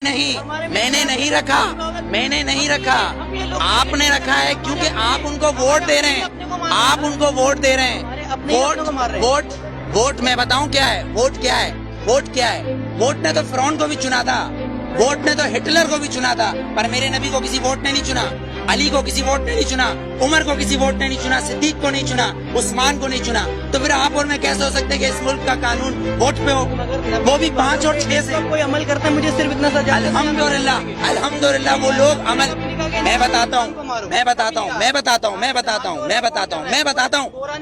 नहीं, मैंने नहीं रखा, आपने रखा है क्योंकि आप उनको वोट दे रहे हैं, आप उनको वोट दे रहे हैं। वोट मैं बताऊं क्या है, वोट क्या है। वोट ने तो फिरौन को भी चुना था, वोट ने तो हिटलर को भी चुना था, पर मेरे नबी को किसी वोट ने नहीं चुना, अली को किसी वोट ने नहीं चुना, उमर को किसी वोट ने नहीं चुना, सिद्दीक को नहीं चुना, उस्मान को नहीं चुना। तो फिर आप और मैं कैसे हो सकते हैं कि इस मुल्क का कानून वोट पे हो, वो भी 5 और 6 से। कोई अमल करता है, मुझे सिर्फ इतना सा अल्हम्दुलिल्लाह वो लोग अमल, मैं बताता हूँ।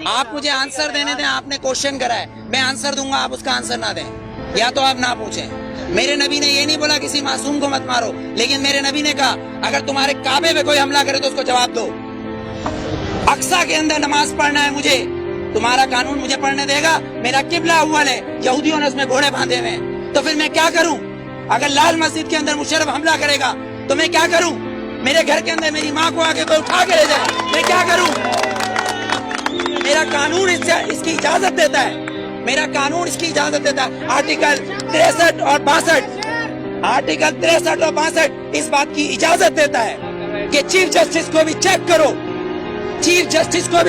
आप मुझे आंसर देने दें, आपने क्वेश्चन करा है, मैं आंसर दूंगा, आप उसका आंसर ना दें, या तो आप ना पूछें। मेरे नबी ने ये नहीं बोला किसी मासूम को मत मारो, लेकिन मेरे नबी ने कहा अगर तुम्हारे काबे पे कोई हमला करे तो उसको जवाब दो। अक्सा के अंदर नमाज पढ़ना है मुझे, तुम्हारा कानून मुझे पढ़ने देगा? मेरा किबला अव्वल है, यहूदियों ने उसमें घोड़े बांधे हुए, तो फिर मैं क्या करूं? अगर लाल मस्जिद के अंदर मुशर्रफ हमला करेगा तो मैं क्या करूं? मेरे घर के अंदर मेरी माँ को आके कोई उठा के ले जाए, मैं क्या करूं? मेरा कानून इसकी इजाजत देता है, मेरा कानून इसकी इजाजत देता है। आर्टिकल 63 और 62 इस बात की इजाजत देता है कि चीफ जस्टिस को भी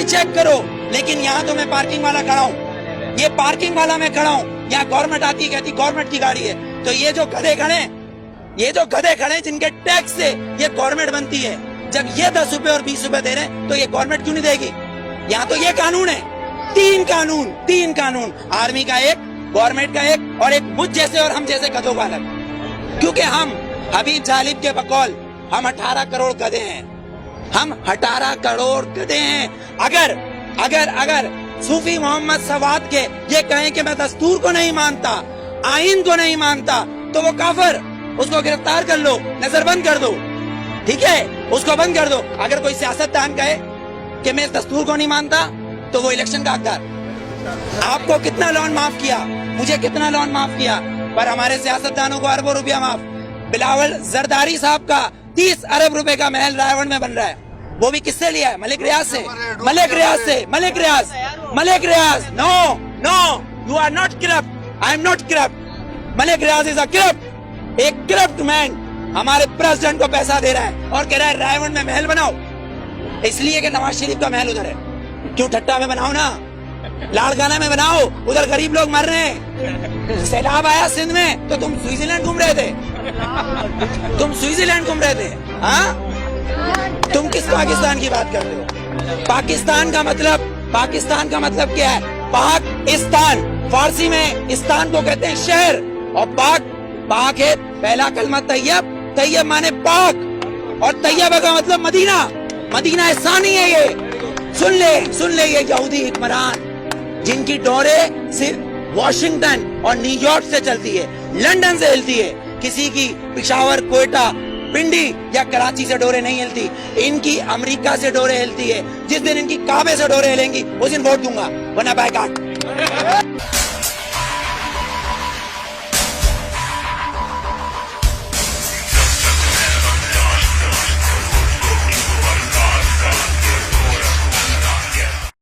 चेक करो, लेकिन यहाँ तो मैं पार्किंग वाला खड़ा हूँ, ये पार्किंग वाला मैं खड़ा हूँ, यहाँ गवर्नमेंट आती है, कहती गवर्नमेंट की गाड़ी है, तो ये जो गधे खड़े जिनके टैक्स से ये गवर्नमेंट बनती है, जब ये 10 रुपए और 20 रुपए दे रहे हैं तो ये गवर्नमेंट क्यों नहीं देगी? यहाँ तो ये कानून है, तीन कानून, आर्मी का एक, गवर्नमेंट का एक, और एक मुझ जैसे और हम जैसे गधों का अलग। क्योंकि हम हबीब जालिब के बकौल हम 18 करोड़ गधे हैं, हम 18 करोड़ गधे हैं। अगर सूफी मोहम्मद सवाद के ये कहें कि मैं दस्तूर को नहीं मानता, आइन को नहीं मानता, तो वो काफिर, उसको गिरफ्तार कर लो, नजरबंद कर दो, ठीक है, उसको बंद कर दो। अगर कोई सियासतदान कहे कि मैं दस्तूर को नहीं मानता तो वो इलेक्शन का हकदार। आपको कितना लोन माफ किया, मुझे कितना लोन माफ किया, पर हमारे सियासतदानों को अरबों रुपया माफ। बिलावल जरदारी साहब का 30 अरब रुपए का महल रायगढ़ में बन रहा है, वो भी किससे लिया है? मलिक रियाज से। No, you are not corrupt, I am not corrupt, Malik Riaz is a corrupt, एक करप्ट मैन हमारे प्रेसिडेंट को पैसा दे रहा है और कह रहा है रायगढ़ में महल बनाओ, इसलिए कि नवाज शरीफ का महल उधर है। क्यों ठट्टा में बनाओ ना, लाड़काना में बनाओ, उधर गरीब लोग मर रहे हैं। सैलाब आया सिंध में तो तुम स्विट्जरलैंड घूम रहे थे, हाँ? तुम किस पाकिस्तान की बात करते हो? पाकिस्तान का मतलब क्या है? पाकिस्तान, फारसी में इस्तान को कहते हैं शहर, और पाक है पहला कलमा तैयब, तैयब माने पाक, और तैयब का मतलब मदीना एहसानी है। ये सुन ले ये यहूदी हुक्मरान जिनकी डोरे सिर्फ वॉशिंगटन और न्यूयॉर्क से चलती है, लंदन से हिलती है, किसी की पिशावर, कोयटा, पिंडी या कराची से डोरे नहीं हिलती, इनकी अमेरिका से डोरे हिलती है। जिस दिन इनकी काबे से डोरे हिलेंगी उस दिन वोट दूंगा, वरना बायकॉट।